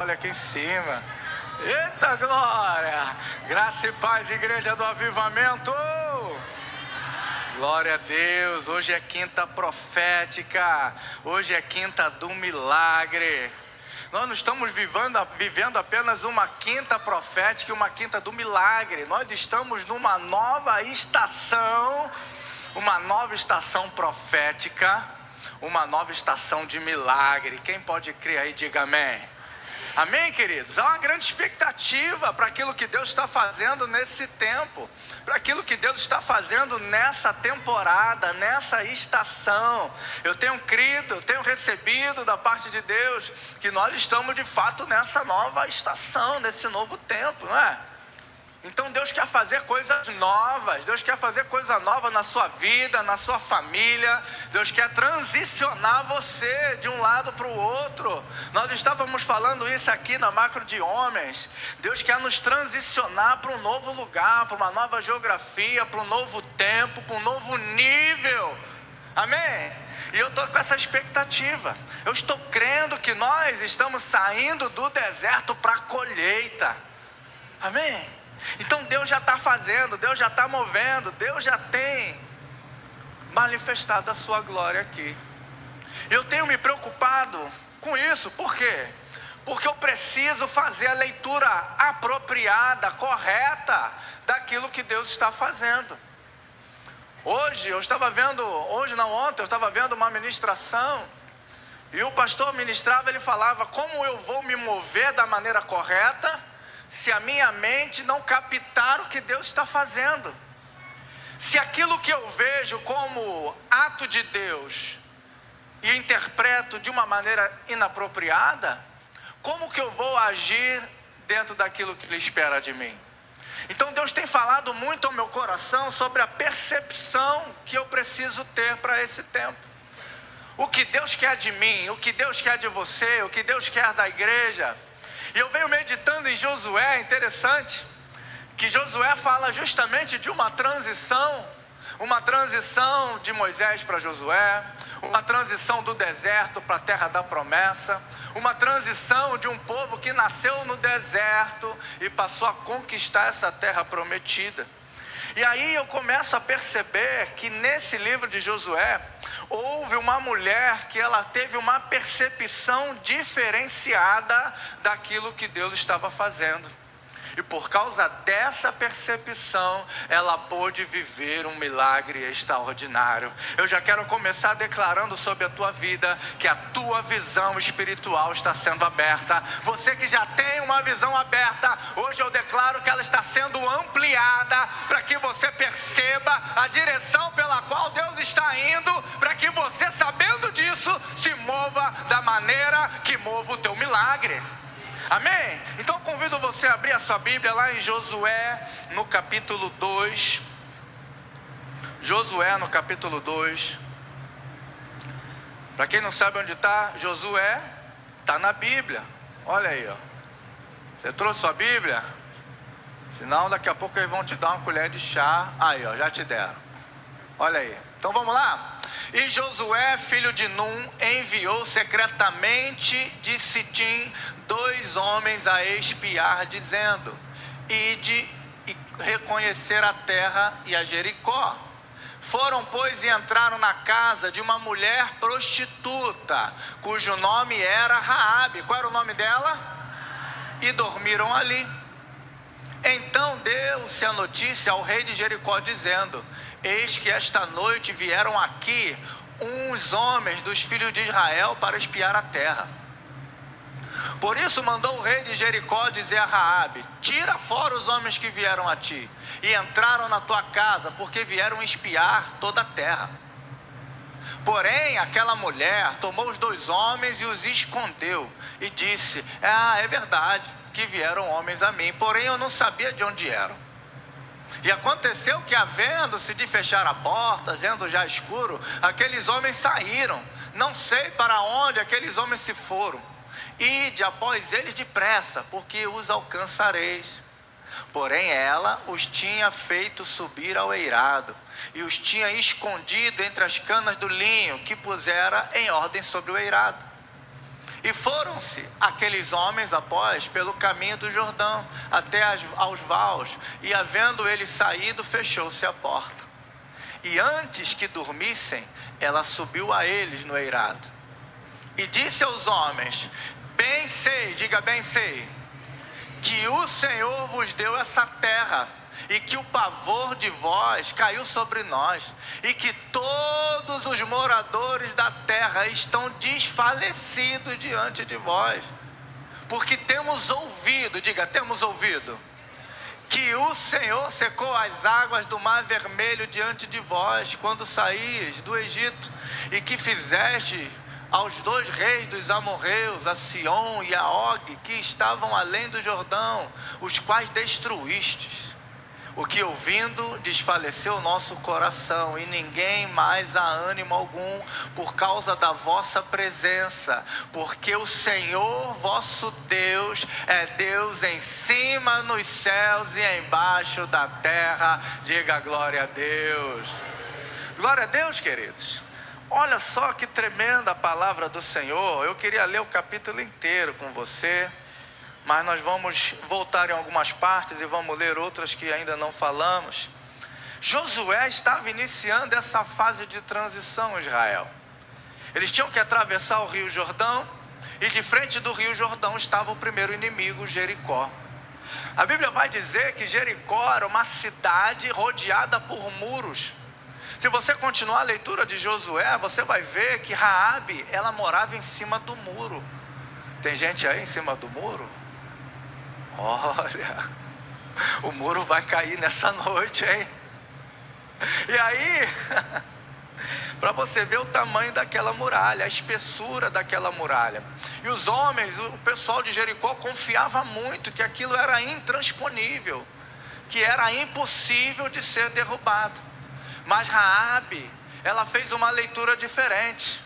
Olha aqui em cima. Eita glória! Graça e paz, Igreja do Avivamento! Glória a Deus! Hoje é quinta profética. Hoje é quinta do milagre. Nós não estamos vivendo apenas uma quinta profética e uma quinta do milagre. Nós estamos numa nova estação profética, uma nova estação de milagre. Quem pode crer aí, diga amém. Amém, queridos? Há uma grande expectativa para aquilo que Deus está fazendo nesse tempo, para aquilo que Deus está fazendo nessa temporada, nessa estação. Eu tenho crido, eu tenho recebido da parte de Deus que nós estamos de fato nessa nova estação, nesse novo tempo, não é? Então Deus quer fazer coisas novas, Deus quer fazer coisa nova na sua vida, na sua família. Deus quer transicionar você de um lado para o outro. Nós estávamos falando isso aqui na Macro de Homens. Deus quer nos transicionar para um novo lugar, para uma nova geografia, para um novo tempo, para um novo nível. Amém? E eu estou com essa expectativa. Eu estou crendo que nós estamos saindo do deserto para a colheita. Amém? Então Deus já está fazendo, Deus já está movendo, Deus já tem manifestado a sua glória aqui. Eu tenho me preocupado com isso, por quê? Porque eu preciso fazer a leitura apropriada, correta, daquilo que Deus está fazendo. Ontem eu estava vendo uma ministração, e o pastor ministrava, ele falava: como eu vou me mover da maneira correta se a minha mente não captar o que Deus está fazendo? Se aquilo que eu vejo como ato de Deus e interpreto de uma maneira inapropriada, como que eu vou agir dentro daquilo que Ele espera de mim? Então Deus tem falado muito ao meu coração sobre a percepção que eu preciso ter para esse tempo. O que Deus quer de mim, o que Deus quer de você, o que Deus quer da igreja. E eu venho meditando em Josué. É interessante que Josué fala justamente de uma transição de Moisés para Josué, uma transição do deserto para a terra da promessa, uma transição de um povo que nasceu no deserto e passou a conquistar essa terra prometida. E aí eu começo a perceber que nesse livro de Josué houve uma mulher que ela teve uma percepção diferenciada daquilo que Deus estava fazendo. E por causa dessa percepção, ela pôde viver um milagre extraordinário. Eu já quero começar declarando sobre a tua vida que a tua visão espiritual está sendo aberta. Você que já tem uma visão aberta, hoje eu declaro que ela está sendo ampliada, para que você perceba a direção pela qual Deus está indo, para que você, sabendo disso, se mova da maneira que move o teu milagre. Amém? Então eu convido você a abrir a sua Bíblia lá em Josué, no capítulo 2. Josué, no capítulo 2. Para quem não sabe onde está, Josué está na Bíblia. Olha aí, ó. Você trouxe sua Bíblia? Senão daqui a pouco eles vão te dar uma colher de chá. Aí, ó, já te deram. Olha aí. Então vamos lá? E Josué, filho de Num, enviou secretamente de Sitim 2 homens a espiar, dizendo: ide e reconhecer a terra e a Jericó. Foram, pois, e entraram na casa de uma mulher prostituta, cujo nome era Raabe. Qual era o nome dela? E dormiram ali. Então deu-se a notícia ao rei de Jericó, dizendo: eis que esta noite vieram aqui uns homens dos filhos de Israel para espiar a terra. Por isso mandou o rei de Jericó dizer a Raabe: tira fora os homens que vieram a ti e entraram na tua casa, porque vieram espiar toda a terra. Porém aquela mulher tomou os 2 homens e os escondeu, e disse: é verdade que vieram homens a mim, porém eu não sabia de onde eram. E aconteceu que, havendo-se de fechar a porta, sendo já escuro, aqueles homens saíram. Não sei para onde aqueles homens se foram. Ide após eles depressa, porque os alcançareis. Porém ela os tinha feito subir ao eirado, e os tinha escondido entre as canas do linho que pusera em ordem sobre o eirado. E foram-se aqueles homens após pelo caminho do Jordão até aos vaus, e havendo ele saído, fechou-se a porta. E antes que dormissem, ela subiu a eles no eirado e disse aos homens: bem sei, diga bem sei, que o Senhor vos deu essa terra, e que o pavor de vós caiu sobre nós, e que todos os moradores da terra estão desfalecidos diante de vós, porque temos ouvido, diga, temos ouvido, que o Senhor secou as águas do mar vermelho diante de vós, quando saíes do Egito, e que fizeste aos 2 reis dos amorreus, a Sion e a Og, que estavam além do Jordão, os quais destruístes. O que ouvindo desfaleceu o nosso coração, e ninguém mais há ânimo algum por causa da vossa presença, porque o Senhor vosso Deus é Deus em cima nos céus e embaixo da terra. Diga glória a Deus. Glória a Deus, queridos. Olha só que tremenda a palavra do Senhor. Eu queria ler o capítulo inteiro com você, mas nós vamos voltar em algumas partes e vamos ler outras que ainda não falamos. Josué estava iniciando essa fase de transição em Israel. Eles tinham que atravessar o rio Jordão, e de frente do rio Jordão estava o primeiro inimigo, Jericó. A Bíblia vai dizer que Jericó era uma cidade rodeada por muros. Se você continuar a leitura de Josué, você vai ver que Raabe, ela morava em cima do muro. Tem gente aí em cima do muro? Olha, o muro vai cair nessa noite, hein? E aí, para você ver o tamanho daquela muralha, a espessura daquela muralha. E os homens, o pessoal de Jericó confiava muito que aquilo era intransponível, que era impossível de ser derrubado. Mas Raabe, ela fez uma leitura diferente.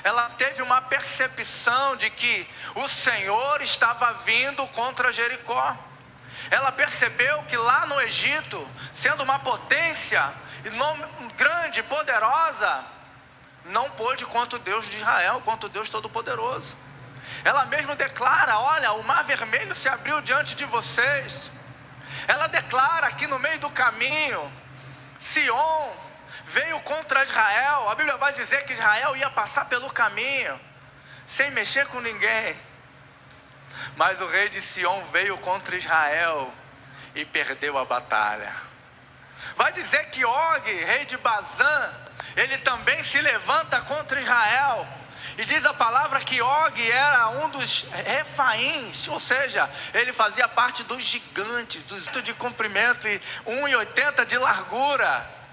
Ela teve uma percepção de que o Senhor estava vindo contra Jericó. Ela percebeu que lá no Egito, sendo uma potência grande, poderosa, não pôde contra o Deus de Israel, contra o Deus Todo-Poderoso. Ela mesmo declara: olha, o mar vermelho se abriu diante de vocês. Ela declara que no meio do caminho, Sion veio contra Israel. A Bíblia vai dizer que Israel ia passar pelo caminho, sem mexer com ninguém. Mas o rei de Sion veio contra Israel e perdeu a batalha. Vai dizer que Og, rei de Bazã, ele também se levanta contra Israel. E diz a palavra que Og era um dos refaíns, ou seja, ele fazia parte dos gigantes, de comprimento e 1,80 de largura.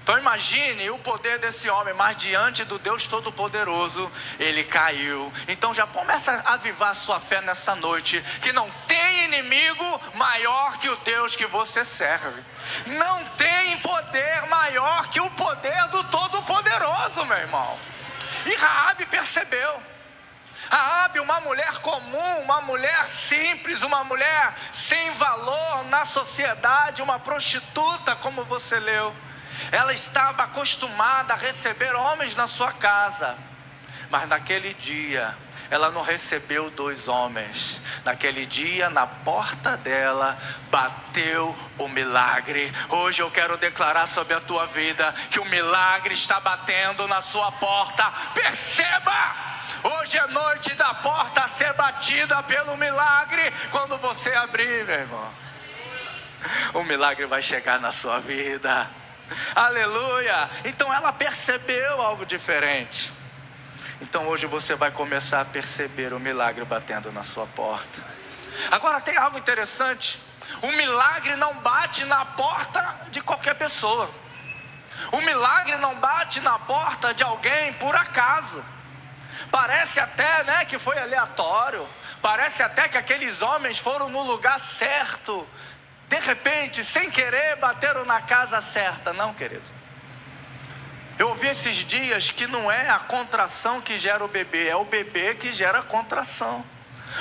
Então imagine o poder desse homem, mas diante do Deus Todo-Poderoso, ele caiu. Então já começa a avivar a sua fé nessa noite, que não tem inimigo maior que o Deus que você serve. Não tem poder maior que o poder do Todo-Poderoso, meu irmão. E Raabe percebeu. Raabe, uma mulher comum, uma mulher simples, uma mulher sem valor na sociedade, uma prostituta, como você leu. Ela estava acostumada a receber homens na sua casa, mas naquele dia ela não recebeu 2 homens. Naquele dia, na porta dela, bateu o milagre. Hoje eu quero declarar sobre a tua vida que o milagre está batendo na sua porta. Perceba! Hoje é noite da porta ser batida pelo milagre. Quando você abrir, meu irmão, o milagre vai chegar na sua vida. Aleluia! Então ela percebeu algo diferente. Então hoje você vai começar a perceber o milagre batendo na sua porta. Agora tem algo interessante. O milagre não bate na porta de qualquer pessoa. O milagre não bate na porta de alguém por acaso. Parece até, né, que foi aleatório. Parece até que aqueles homens foram no lugar certo. De repente, sem querer, bateram na casa certa. Não, querido. Eu ouvi esses dias que não é a contração que gera o bebê, é o bebê que gera a contração.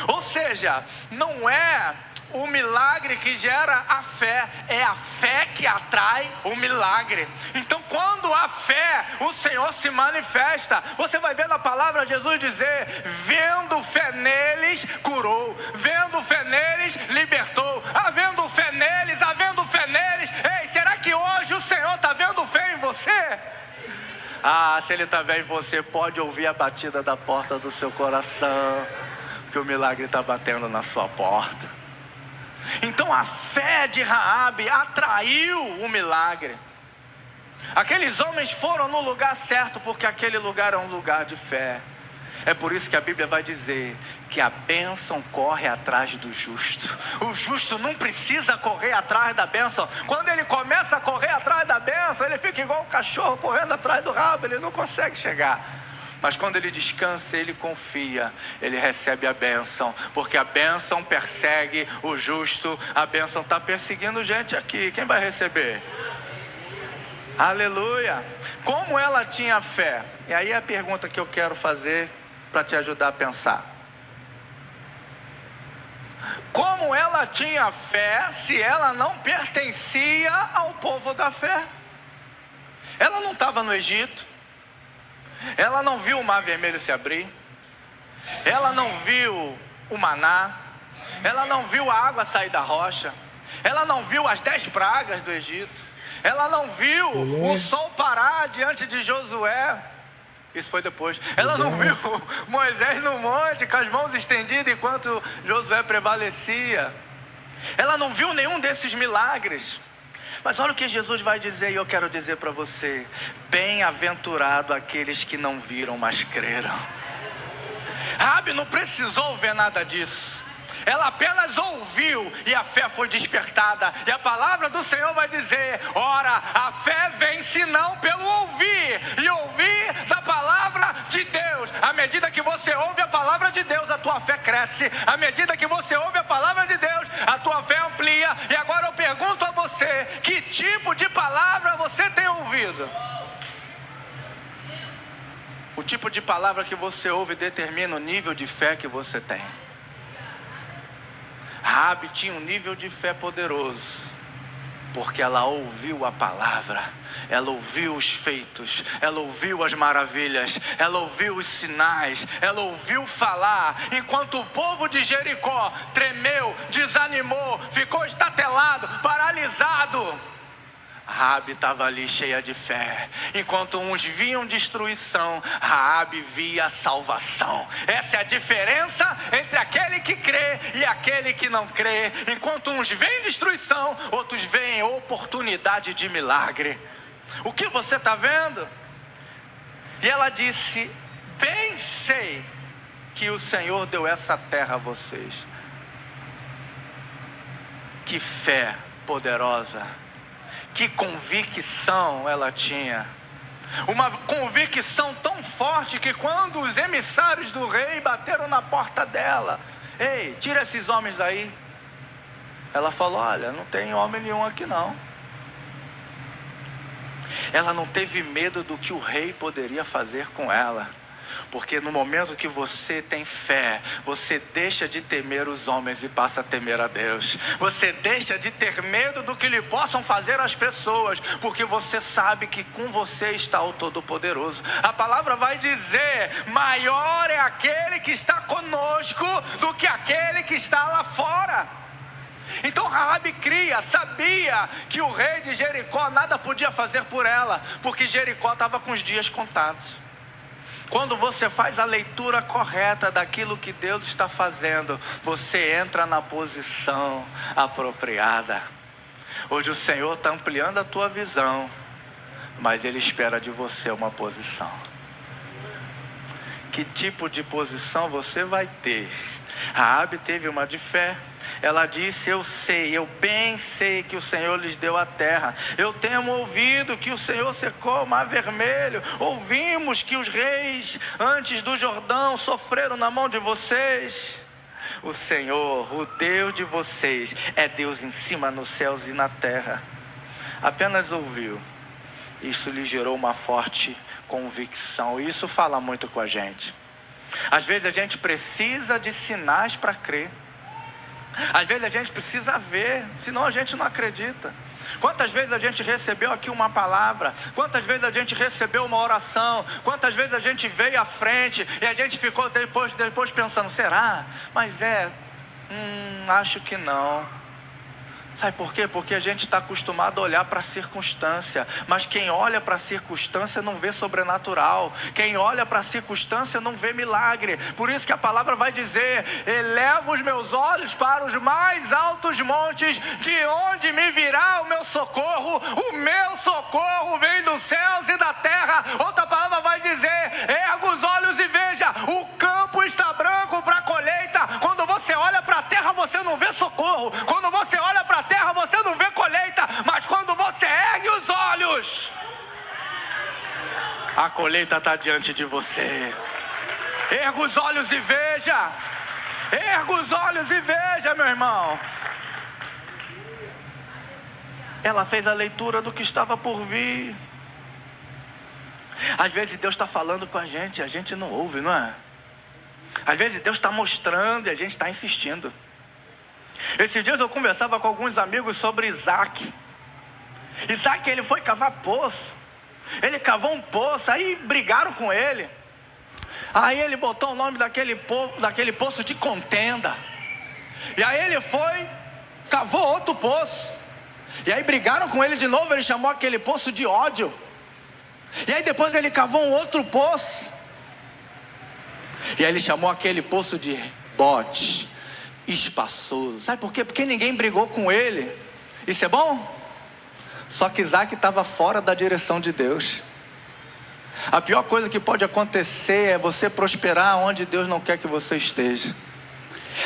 Ou seja, não é o milagre que gera a fé, é a fé que atrai o milagre. Então quando a fé, o Senhor se manifesta. Você vai ver na palavra Jesus dizer: vendo fé neles, curou, vendo fé neles, libertou, havendo fé neles, ei, será que hoje o Senhor está vendo fé em você? Se Ele está vendo em você, pode ouvir a batida da porta do seu coração, que o milagre está batendo na sua porta. Então a fé de Raabe atraiu o milagre. Aqueles homens foram no lugar certo, porque aquele lugar é um lugar de fé. É por isso que a Bíblia vai dizer que a bênção corre atrás do justo. O justo não precisa correr atrás da bênção. Quando ele começa a correr atrás da bênção, ele fica igual o cachorro correndo atrás do rabo, ele não consegue chegar. Mas quando ele descansa, ele confia, ele recebe a bênção, porque a bênção persegue o justo. A bênção está perseguindo gente aqui, quem vai receber? Aleluia! Como ela tinha fé? E aí é a pergunta que eu quero fazer para te ajudar a pensar. Como ela tinha fé se ela não pertencia ao povo da fé? Ela não estava no Egito, ela não viu o mar vermelho se abrir, ela não viu o maná, ela não viu a água sair da rocha, ela não viu as 10 pragas do Egito, ela não viu o sol parar diante de Josué. Isso foi depois. Ela não viu Moisés no monte com as mãos estendidas enquanto Josué prevalecia. Ela não viu nenhum desses milagres. Mas olha o que Jesus vai dizer, e eu quero dizer para você: bem-aventurado aqueles que não viram, mas creram. Raabe não precisou ver nada disso. Ela apenas ouviu e a fé foi despertada. E a palavra do Senhor vai dizer: ora, a fé vem senão pelo ouvir, e ouvir da palavra de Deus. À medida que você ouve a palavra de Deus, a tua fé cresce. À medida que você ouve a palavra de Deus, a tua fé amplia. E agora eu pergunto a você: que tipo de palavra você tem ouvido? O tipo de palavra que você ouve determina o nível de fé que você tem. Raabe tinha um nível de fé poderoso, porque ela ouviu a palavra, ela ouviu os feitos, ela ouviu as maravilhas, ela ouviu os sinais, ela ouviu falar. Enquanto o povo de Jericó tremeu, desanimou, ficou estatelado, paralisado, Raabe estava ali cheia de fé. Enquanto uns viam destruição, Raabe via salvação. Essa é a diferença entre aquele que crê e aquele que não crê. Enquanto uns veem destruição, outros veem oportunidade de milagre. O que você está vendo? E ela disse: bem sei que o Senhor deu essa terra a vocês. Que fé poderosa! Que convicção ela tinha. Uma convicção tão forte que quando os emissários do rei bateram na porta dela: ei, tira esses homens daí. Ela falou: olha, não tem homem nenhum aqui não. Ela não teve medo do que o rei poderia fazer com ela. Porque no momento que você tem fé, você deixa de temer os homens e passa a temer a Deus. Você deixa de ter medo do que lhe possam fazer as pessoas, porque você sabe que com você está o Todo-Poderoso. A palavra vai dizer: maior é aquele que está conosco do que aquele que está lá fora. Então Raabe sabia que o rei de Jericó nada podia fazer por ela, porque Jericó estava com os dias contados. Quando você faz a leitura correta daquilo que Deus está fazendo, você entra na posição apropriada. Hoje o Senhor está ampliando a tua visão, mas Ele espera de você uma posição. Que tipo de posição você vai ter? Raabe teve uma de fé. Ela disse: eu bem sei que o Senhor lhes deu a terra. Eu tenho ouvido que o Senhor secou o mar vermelho. Ouvimos que os reis antes do Jordão sofreram na mão de vocês. O Senhor, o Deus de vocês, é Deus em cima nos céus e na terra. Apenas ouviu. Isso lhe gerou uma forte convicção. E isso fala muito com a gente. Às vezes a gente precisa de sinais para crer. Às vezes a gente precisa ver, senão a gente não acredita. Quantas vezes a gente recebeu aqui uma palavra? Quantas vezes a gente recebeu uma oração? Quantas vezes a gente veio à frente e a gente ficou depois pensando, será? Mas acho que não. Sabe por quê? Porque a gente está acostumado a olhar para a circunstância, mas quem olha para a circunstância não vê sobrenatural, quem olha para a circunstância não vê milagre. Por isso que a palavra vai dizer: eleva os meus olhos para os mais altos montes, de onde me virá o meu socorro? O meu socorro vem dos céus e da terra. Outra palavra vai dizer: erga os olhos e veja, o campo está branco para a colheita. Quando você olha para a terra, você não vê socorro. Quando você olha para a terra, você não vê colheita. Mas quando você ergue os olhos, a colheita está diante de você. Erga os olhos e veja. Erga os olhos e veja, meu irmão. Ela fez a leitura do que estava por vir. Às vezes Deus está falando com a gente não ouve, não é? Às vezes Deus está mostrando e a gente está insistindo. Esses dias eu conversava com alguns amigos sobre Isaac. Isaac, ele foi cavar poço. Ele cavou um poço, aí brigaram com ele. Aí ele botou o nome daquele poço de contenda. E aí ele foi, cavou outro poço. E aí brigaram com ele de novo, ele chamou aquele poço de ódio. E aí depois ele cavou um outro poço. E aí ele chamou aquele poço de bote, espaçoso. Sabe por quê? Porque ninguém brigou com ele. Isso é bom? Só que Isaac estava fora da direção de Deus. A pior coisa que pode acontecer é você prosperar onde Deus não quer que você esteja.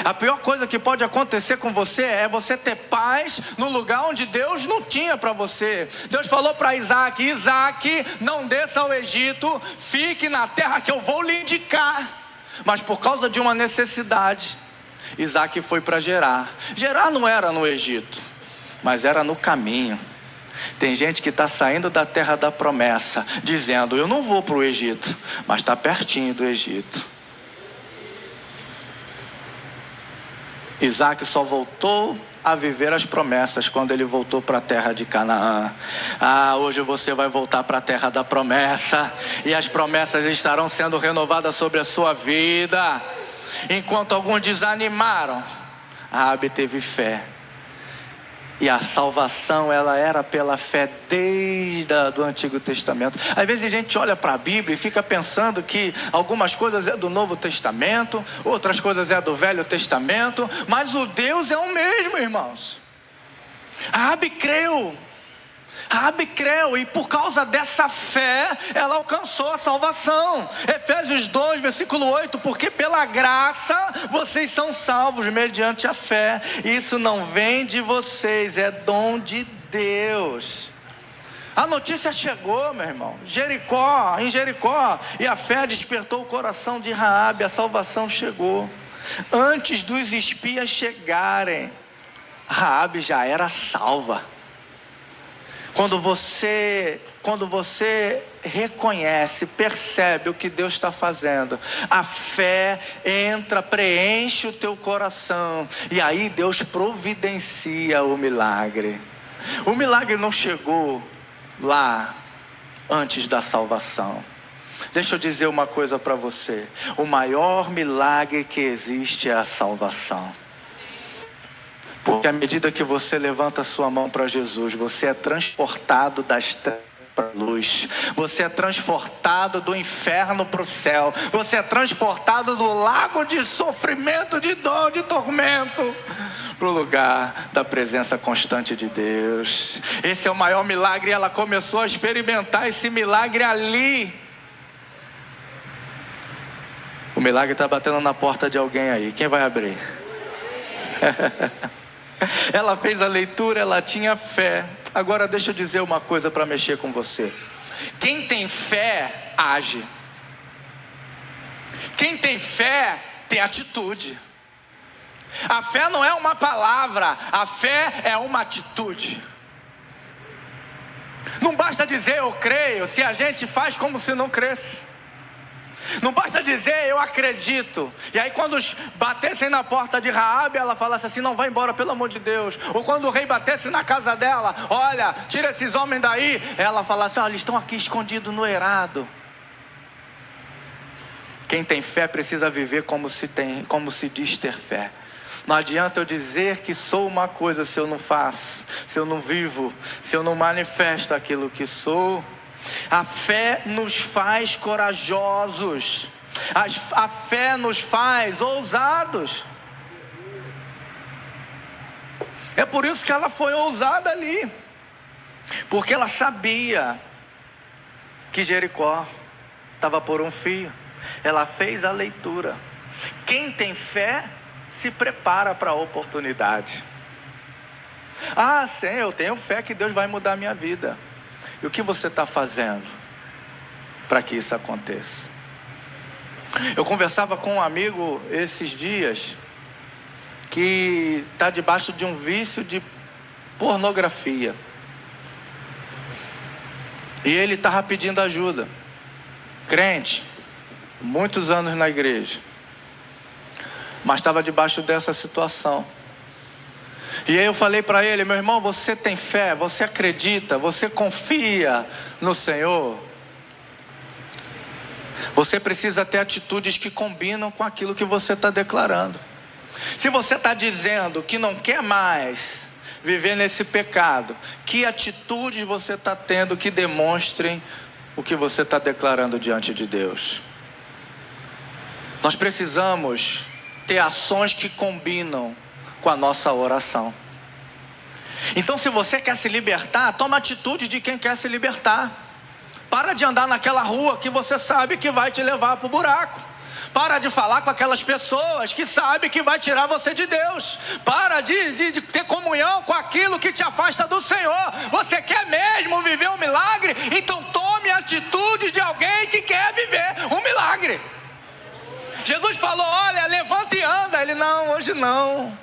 A pior coisa que pode acontecer com você é você ter paz no lugar onde Deus não tinha para você. Deus falou para Isaac: Isaac, não desça ao Egito, fique na terra que eu vou lhe indicar. Mas por causa de uma necessidade, Isaac foi para Gerar. Gerar não era no Egito, mas era no caminho. Tem gente que está saindo da terra da promessa, dizendo: eu não vou para o Egito, mas está pertinho do Egito. Isaac só voltou a viver as promessas quando ele voltou para a terra de Canaã. Hoje você vai voltar para a terra da promessa, e as promessas estarão sendo renovadas sobre a sua vida. Enquanto alguns desanimaram, Raabe teve fé. E a salvação, ela era pela fé desde o Antigo Testamento. Às vezes a gente olha para a Bíblia e fica pensando que algumas coisas é do Novo Testamento, outras coisas é do Velho Testamento, mas o Deus é o mesmo, irmãos. Raabe creu, e por causa dessa fé, ela alcançou a salvação. Efésios 2, versículo 8: porque pela graça vocês são salvos mediante a fé. Isso não vem de vocês, é dom de Deus. A notícia chegou, meu irmão, em Jericó, e a fé despertou o coração de Raabe. A salvação chegou. Antes dos espias chegarem, Raabe já era salva. Quando você reconhece, percebe o que Deus está fazendo, a fé entra, preenche o teu coração, e aí Deus providencia o milagre. O milagre não chegou lá antes da salvação. Deixa eu dizer uma coisa para você: o maior milagre que existe é a salvação. Porque à medida que você levanta a sua mão para Jesus, você é transportado das trevas para a luz. Você é transportado do inferno para o céu. Você é transportado do lago de sofrimento, de dor, de tormento, para o lugar da presença constante de Deus. Esse é o maior milagre, e ela começou a experimentar esse milagre ali. O milagre está batendo na porta de alguém aí. Quem vai abrir? Ela fez a leitura, ela tinha fé. Agora deixa eu dizer uma coisa para mexer com você. Quem tem fé, age. Quem tem fé, tem atitude. A fé não é uma palavra, a fé é uma atitude. Não basta dizer eu creio, se a gente faz como se não cresce. Não basta dizer eu acredito. E aí quando batessem na porta de Raabe, ela falasse assim: não, vai embora, pelo amor de Deus. Ou quando o rei batesse na casa dela: olha, tira esses homens daí. Ela falasse: olha, eles estão aqui escondidos no eirado. Quem tem fé precisa viver como se diz ter fé. Não adianta eu dizer que sou uma coisa se eu não faço, se eu não vivo, se eu não manifesto aquilo que sou. A fé nos faz corajosos. A fé nos faz ousados. É por isso que ela foi ousada ali, porque ela sabia que Jericó estava por um fio. Ela fez a leitura. Quem tem fé se prepara para a oportunidade. Ah, sim, eu tenho fé que Deus vai mudar a minha vida. E o que você está fazendo para que isso aconteça? Eu conversava com um amigo esses dias que está debaixo de um vício de pornografia. E ele estava pedindo ajuda. Crente, muitos anos na igreja, mas estava debaixo dessa situação. E aí eu falei para ele: meu irmão, você tem fé, você acredita, você confia no Senhor. Você precisa ter atitudes que combinam com aquilo que você está declarando. Se você está dizendo que não quer mais viver nesse pecado, que atitudes você está tendo que demonstrem o que você está declarando diante de Deus? Nós precisamos ter ações que combinam com a nossa oração. Então, se você quer se libertar, toma atitude de quem quer se libertar. Para de andar naquela rua que você sabe que vai te levar para o buraco. Para de falar com aquelas pessoas que sabem que vai tirar você de Deus. Para de ter comunhão com aquilo que te afasta do Senhor. Você quer mesmo viver um milagre? Então tome a atitude de alguém que quer viver um milagre. Jesus falou: olha, levanta e anda. Ele: não, hoje não.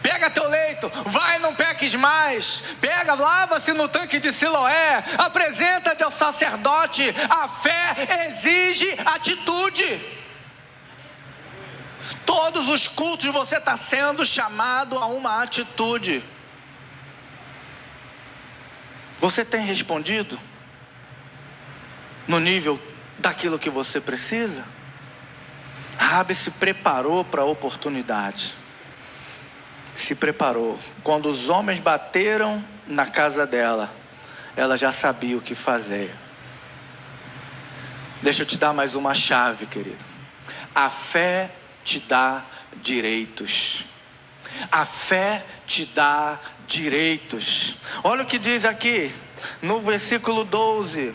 Pega teu leito, vai, não peques mais. Pega, lava-se no tanque de Siloé, apresenta-te ao sacerdote. A fé exige atitude. Todos os cultos você está sendo chamado a uma atitude. Você tem respondido no nível daquilo que você precisa? Raabe se preparou para a oportunidade. Se preparou. Quando os homens bateram na casa dela, ela já sabia o que fazer. Deixa eu te dar mais uma chave, querido. A fé te dá direitos. A fé te dá direitos. Olha o que diz aqui no versículo 12.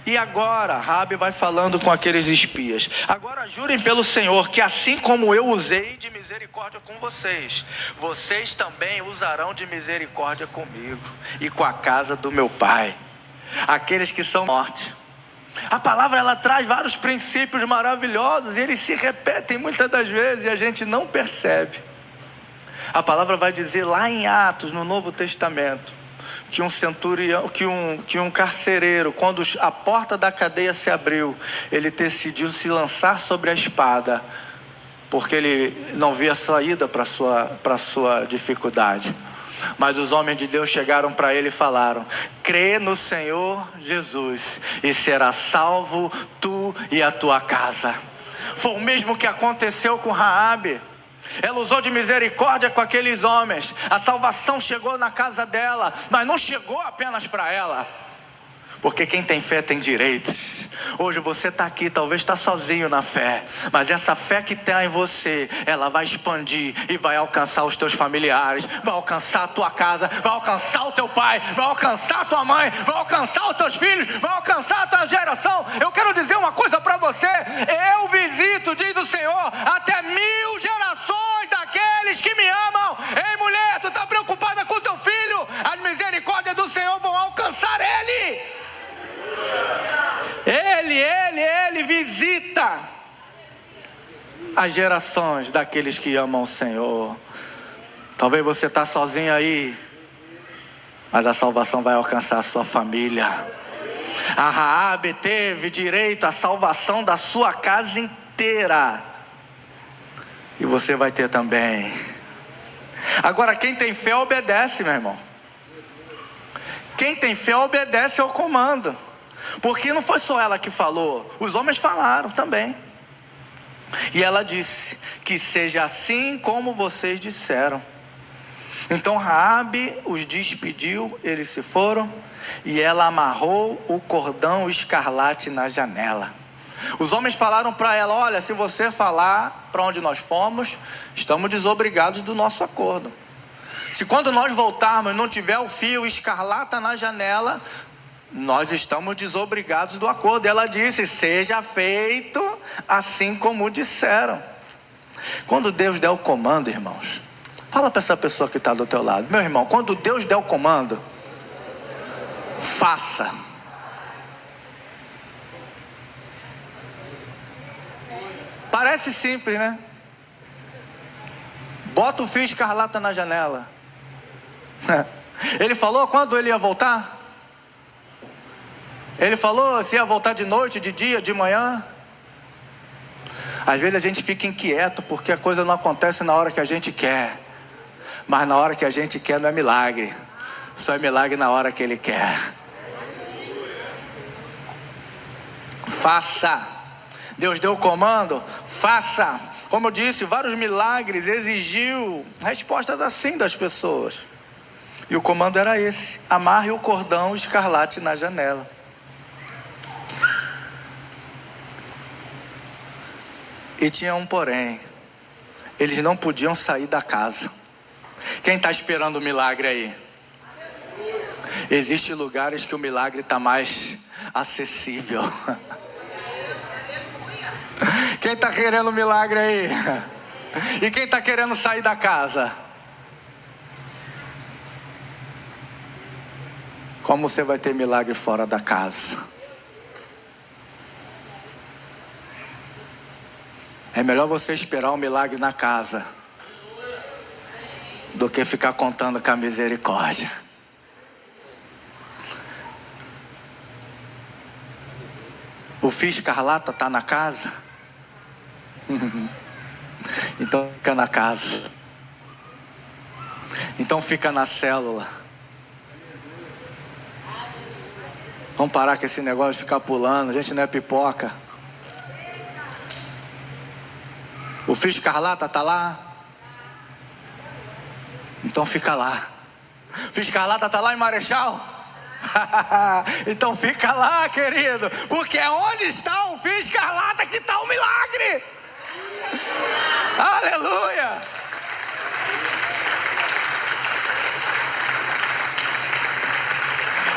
E agora, Raabe vai falando com aqueles espias: agora jurem pelo Senhor que assim como eu usei de misericórdia com vocês, vocês também usarão de misericórdia comigo e com a casa do meu pai, aqueles que são mortos. A palavra, ela traz vários princípios maravilhosos e eles se repetem muitas das vezes e a gente não percebe. A palavra vai dizer lá em Atos, no Novo Testamento, que um centurião, que um carcereiro, quando a porta da cadeia se abriu, ele decidiu se lançar sobre a espada, porque ele não via saída para a sua dificuldade. Mas os homens de Deus chegaram para ele e falaram: crê no Senhor Jesus e será salvo tu e a tua casa. Foi o mesmo que aconteceu com Raabe. Ela usou de misericórdia com aqueles homens. A salvação chegou na casa dela, mas não chegou apenas para ela, porque quem tem fé tem direitos. Hoje você está aqui, talvez está sozinho na fé, mas essa fé que tem em você, ela vai expandir e vai alcançar os teus familiares, vai alcançar a tua casa, vai alcançar o teu pai, vai alcançar a tua mãe, vai alcançar os teus filhos, vai alcançar a tua geração. Eu quero dizer uma coisa para você: eu visito, diz o Senhor, até 1000 gerações daqueles que me amam. Ei, mulher, tu está preocupada com teu filho? As misericórdias do Senhor vão alcançar ele. Ele visita as gerações daqueles que amam o Senhor. Talvez você está sozinho aí, mas a salvação vai alcançar a sua família. A Raabe teve direito à salvação da sua casa inteira. E você vai ter também. Agora, quem tem fé obedece, meu irmão. Quem tem fé obedece ao comando. Porque não foi só ela que falou, os homens falaram também. E ela disse: que seja assim como vocês disseram. Então Raabe os despediu, eles se foram, e ela amarrou o cordão escarlate na janela. Os homens falaram para ela: olha, se você falar para onde nós fomos, estamos desobrigados do nosso acordo. Se quando nós voltarmos não tiver o fio escarlata na janela, nós estamos desobrigados do acordo. E ela disse: seja feito assim como disseram. Quando Deus der o comando, irmãos, fala para essa pessoa que está do teu lado: meu irmão, quando Deus der o comando, faça. Parece simples, né? Bota o fio escarlata na janela. Ele falou quando ele ia voltar? Ele falou se ia voltar de noite, de dia, de manhã. Às vezes a gente fica inquieto porque a coisa não acontece na hora que a gente quer. Mas na hora que a gente quer não é milagre. Só é milagre na hora que Ele quer. Faça. Deus deu o comando, faça. Como eu disse, vários milagres exigiu respostas assim das pessoas. E o comando era esse: amarre o cordão escarlate na janela. E tinha um porém: eles não podiam sair da casa. Quem está esperando o milagre aí? Existem lugares que o milagre está mais acessível. Quem está querendo o milagre aí? E quem está querendo sair da casa? Como você vai ter milagre fora da casa? É melhor você esperar um milagre na casa do que ficar contando com a misericórdia. O fio escarlata está na casa? Então fica na casa. Então fica na célula. Vamos parar com esse negócio de ficar pulando. A gente não é pipoca. O fio escarlata está lá? Então fica lá. O fio escarlata está lá em Marechal? Então fica lá, querido. Porque é onde está o fio escarlata que está o milagre. Aleluia.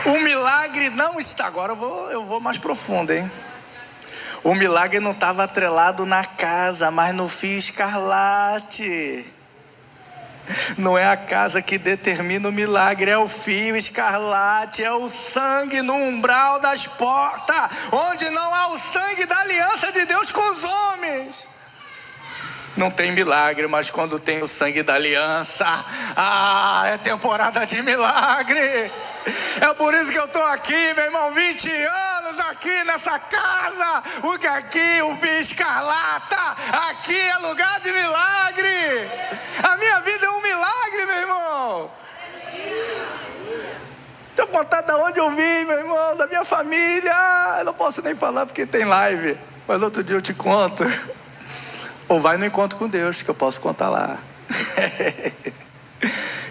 O milagre não está. Agora eu vou mais profundo, hein? O milagre não estava atrelado na casa, mas no fio escarlate. Não é a casa que determina o milagre, é o fio escarlate, é o sangue no umbral das portas, onde não há o sangue da aliança de Deus com os homens. Não tem milagre, mas quando tem o sangue da aliança, é temporada de milagre. É por isso que eu estou aqui, meu irmão, 20 anos aqui nessa casa, porque aqui o fio escarlata, aqui é lugar de milagre. A minha vida é um milagre, meu irmão. Deixa eu contar de onde eu vim, meu irmão, da minha família. Eu não posso nem falar porque tem live, mas outro dia eu te conto. Ou vai no encontro com Deus, que eu posso contar lá.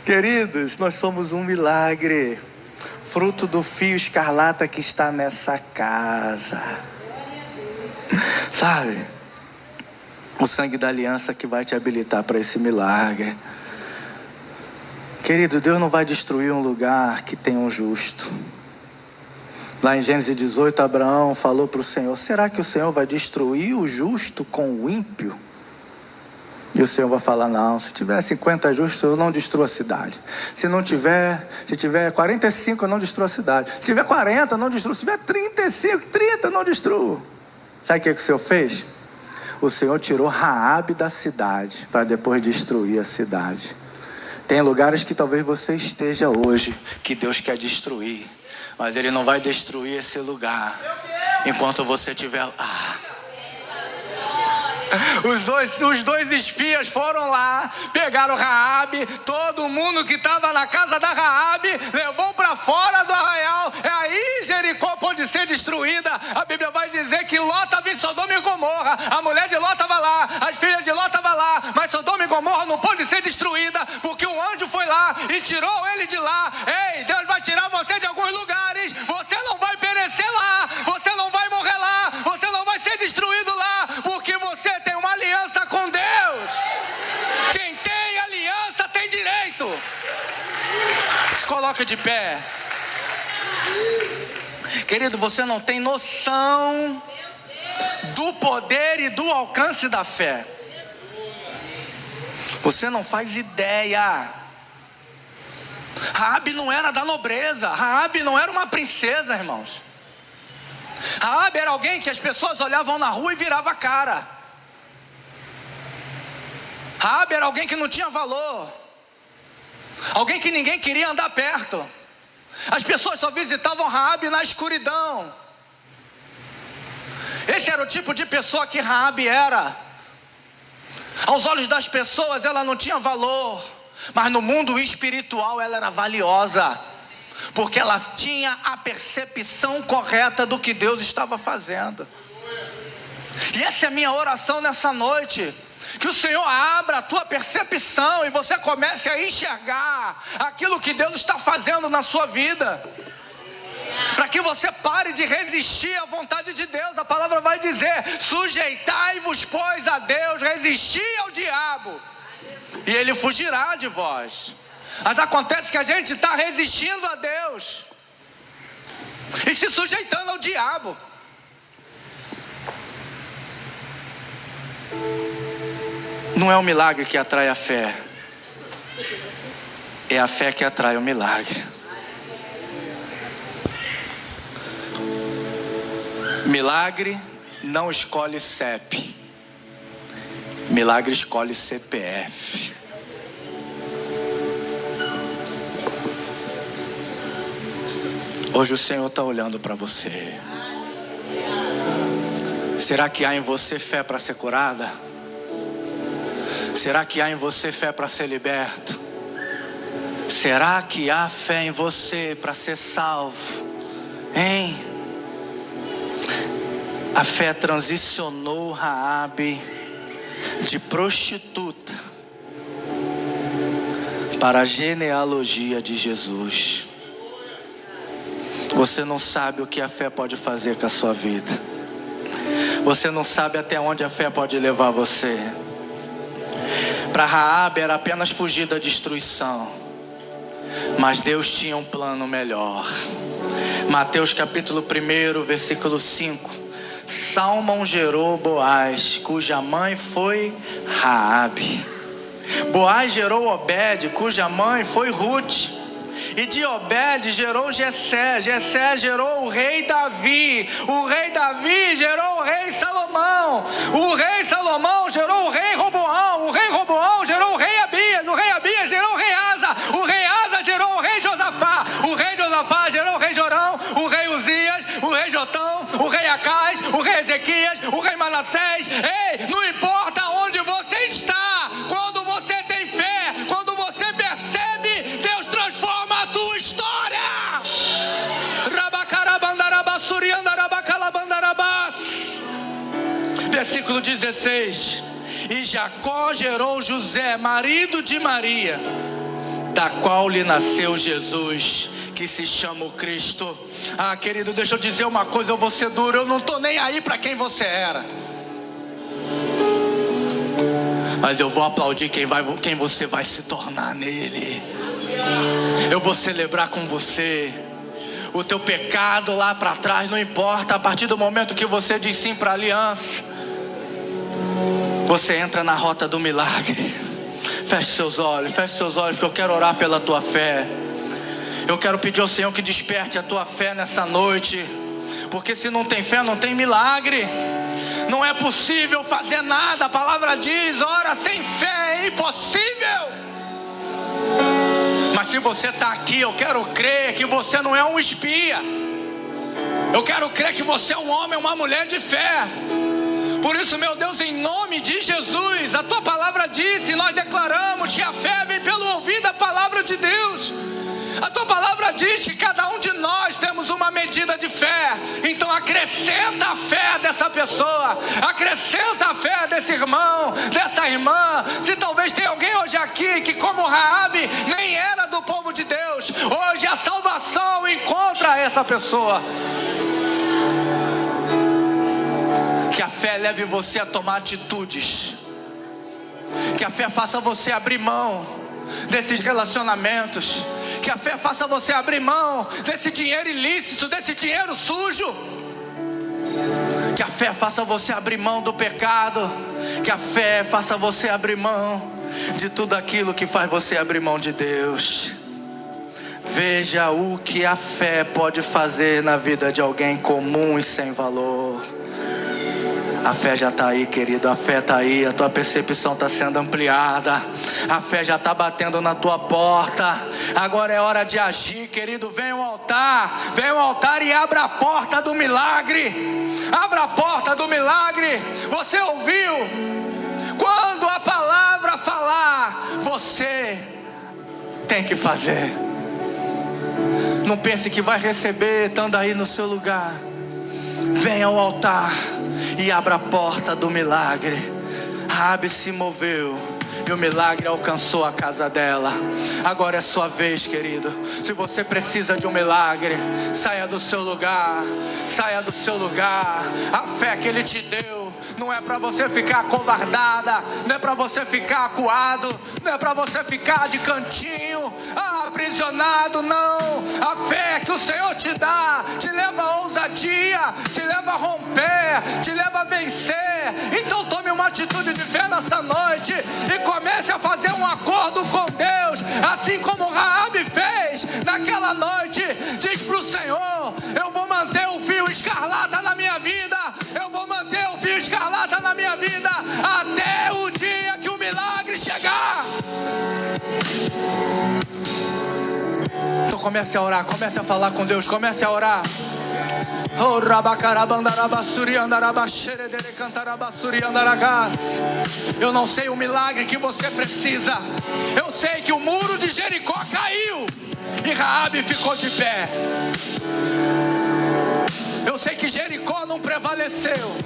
Queridos, nós somos um milagre, fruto do fio escarlata que está nessa casa. Sabe? O sangue da aliança que vai te habilitar para esse milagre. Querido, Deus não vai destruir um lugar que tem um justo. Lá em Gênesis 18, Abraão falou para o Senhor: será que o Senhor vai destruir o justo com o ímpio? E o Senhor vai falar: não, se tiver 50 justos, eu não destruo a cidade. Se tiver 45, eu não destruo a cidade. Se tiver 40, eu não destruo. Se tiver 35, 30, eu não destruo. Sabe o que o Senhor fez? O Senhor tirou Raabe da cidade, para depois destruir a cidade. Tem lugares que talvez você esteja hoje, que Deus quer destruir. Mas Ele não vai destruir esse lugar enquanto você estiver lá. Os dois espias foram lá, pegaram Raabe, todo mundo que estava na casa da Raabe, levou para fora do arraial. Aí Jericó pôde ser destruída. A Bíblia vai dizer que Ló estava em Sodoma e Gomorra, a mulher de Ló estava lá, as filhas de Ló estavam lá, mas Sodoma e Gomorra não pôde ser destruída, porque um anjo foi lá e tirou ele de lá. Ei, Deus vai tirar você de alguns lugares, você não vai perecer lá, você não vai morrer lá, você não vai ser destruído lá, porque você tem uma aliança com Deus. Quem tem aliança tem direito. Se coloca de pé. Querido, você não tem noção do poder e do alcance da fé. Você não faz ideia. Raabe não era da nobreza. Raabe não era uma princesa, irmãos. Raabe era alguém que as pessoas olhavam na rua e virava a cara. Raabe era alguém que não tinha valor, alguém que ninguém queria andar perto. As pessoas só visitavam Raabe na escuridão. Esse era o tipo de pessoa que Raabe era. Aos olhos das pessoas ela não tinha valor, mas no mundo espiritual ela era valiosa, porque ela tinha a percepção correta do que Deus estava fazendo. E essa é a minha oração nessa noite, que o Senhor abra a tua percepção e você comece a enxergar aquilo que Deus está fazendo na sua vida, para que você pare de resistir à vontade de Deus. A palavra vai dizer: sujeitai-vos pois a Deus, resisti ao diabo e ele fugirá de vós. Mas acontece que a gente está resistindo a Deus e se sujeitando ao diabo. Não é o milagre que atrai a fé, é a fé que atrai o milagre. Milagre não escolhe CEP, milagre escolhe CPF. Hoje o Senhor está olhando para você. Será que há em você fé para ser curada? Será que há em você fé para ser liberto? Será que há fé em você para ser salvo? Hein? A fé transicionou Raabe de prostituta para a genealogia de Jesus. Você não sabe o que a fé pode fazer com a sua vida. Você não sabe até onde a fé pode levar você. Para Raabe era apenas fugir da destruição, mas Deus tinha um plano melhor. Mateus capítulo 1, versículo 5. Salmão gerou Boaz, cuja mãe foi Raabe. Boaz gerou Obed, cuja mãe foi Ruth. E de Obed gerou Jessé. Jessé gerou o rei Davi. O rei Davi gerou o rei Salomão. O rei Salomão gerou o rei Roboão. O rei Roboão gerou o rei Abias. O rei Abias gerou o rei Asa. O rei Asa gerou o rei Josafá. O rei Josafá gerou o rei Jorão. O rei Uzias. O rei Jotão. O rei Acais. O rei Ezequias. O rei Manassés. Ei, não importa onde você está, quando você tem fé, quando você percebe, Deus transforma a tua história. Versículo 16. E Jacó gerou José, marido de Maria, da qual lhe nasceu Jesus, que se chama o Cristo. Ah, querido, deixa eu dizer uma coisa, eu vou ser duro, eu não estou nem aí para quem você era, mas eu vou aplaudir quem você vai se tornar nele. Eu vou celebrar com você. O teu pecado lá para trás não importa. A partir do momento que você diz sim para a aliança, você entra na rota do milagre. Feche seus olhos, que eu quero orar pela tua fé. Eu quero pedir ao Senhor que desperte a tua fé nessa noite, porque se não tem fé, não tem milagre. Não é possível fazer nada. A palavra diz: ora, sem fé é impossível. Mas se você está aqui, eu quero crer que você não é um espia. Eu quero crer que você é um homem, uma mulher de fé. Por isso, meu Deus, em nome de Jesus, a tua palavra diz, e nós declaramos que a fé vem pelo ouvir da palavra de Deus. A tua palavra diz que cada um de nós temos uma medida de fé. Então acrescenta a fé dessa pessoa, acrescenta a fé desse irmão, dessa irmã. Se talvez tenha alguém hoje aqui que, como Raabe, nem era do povo de Deus, hoje a salvação encontra essa pessoa. Que a fé leve você a tomar atitudes. Que a fé faça você abrir mão desses relacionamentos. Que a fé faça você abrir mão desse dinheiro ilícito, desse dinheiro sujo. Que a fé faça você abrir mão do pecado. Que a fé faça você abrir mão de tudo aquilo que faz você abrir mão de Deus. Veja o que a fé pode fazer na vida de alguém comum e sem valor. A fé já está aí, querido, a fé está aí, a tua percepção está sendo ampliada, a fé já está batendo na tua porta. Agora é hora de agir, querido. Vem ao altar e abra a porta do milagre. Abra a porta do milagre. Você ouviu? Quando a palavra falar, você tem que fazer. Não pense que vai receber estando aí no seu lugar. Venha ao altar e abra a porta do milagre. Raabe se moveu e o milagre alcançou a casa dela. Agora é sua vez, querido. Se você precisa de um milagre, saia do seu lugar. Saia do seu lugar. A fé que Ele te deu não é para você ficar acovardada, não é para você ficar acuado, não é para você ficar de cantinho, aprisionado, não. A fé que o Senhor te dá te leva a ousadia, te leva a romper, te leva a vencer. Então tome uma atitude de fé nessa noite e comece a fazer um acordo com Deus, assim como Raabe fez naquela noite. Diz para o Senhor: eu vou manter o fio escarlata na minha vida, eu vou manter o fio escarlata na minha vida até o dia que o milagre chegar. Então comece a orar, comece a falar com Deus, comece a orar. Eu não sei o milagre que você precisa. Eu sei que o muro de Jericó caiu e Raabe ficou de pé. Eu sei que Jericó não prevaleceu,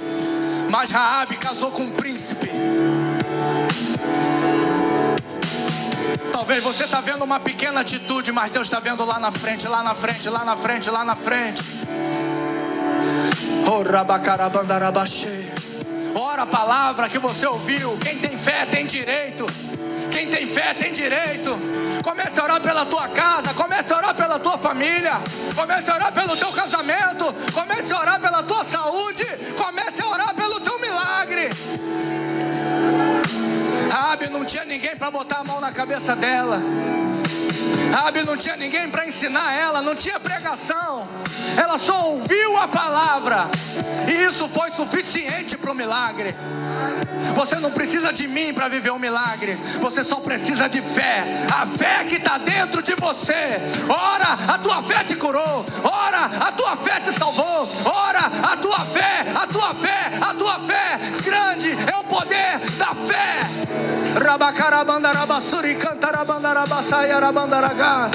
mas Raabe casou com um príncipe. Talvez você está vendo uma pequena atitude, mas Deus está vendo lá na frente, lá na frente, lá na frente, lá na frente. Ora a palavra que você ouviu. Quem tem fé tem direito. Quem tem fé tem direito. Comece a orar pela tua casa, comece a orar pela tua família, comece a orar pelo teu casamento, comece a orar pela tua saúde, comece a orar pelo teu milagre. Raabe não tinha ninguém para botar a mão na cabeça dela. Raabe não tinha ninguém para ensinar ela, não tinha pregação. Ela só ouviu a palavra e isso foi suficiente para o milagre. Você não precisa de mim para viver um milagre. Você só precisa de fé. A fé que está dentro de você. Ora, a tua fé te curou. Ora, a tua fé te salvou. Ora, a tua fé, a tua fé, a tua fé. Grande é o poder da fé. Rabacarabandarabassuri cantarabandarabassaiarabandaragas.